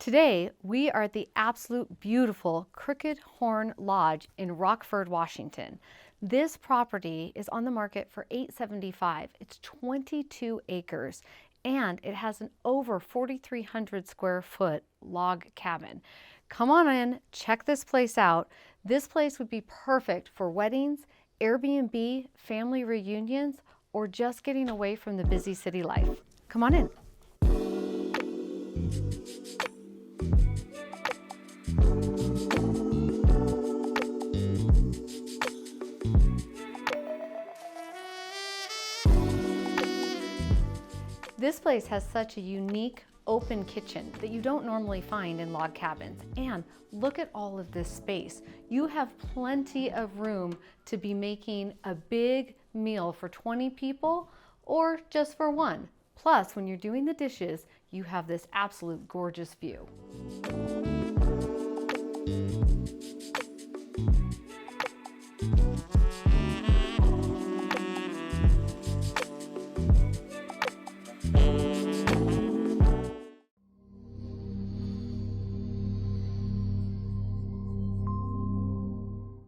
Today, we are at the absolute beautiful Crooked Horn Lodge in Rockford, Washington. This property is on the market for $875. It's 22 acres and it has an over 4,300 square foot log cabin. Come on in, check this place out. This place would be perfect for weddings, Airbnb, family reunions, or just getting away from the busy city life. Come on in. This place has such a unique open kitchen that you don't normally find in log cabins. And look at all of this space. You have plenty of room to be making a big meal for 20 people or just for one. Plus, when you're doing the dishes, you have this absolute gorgeous view.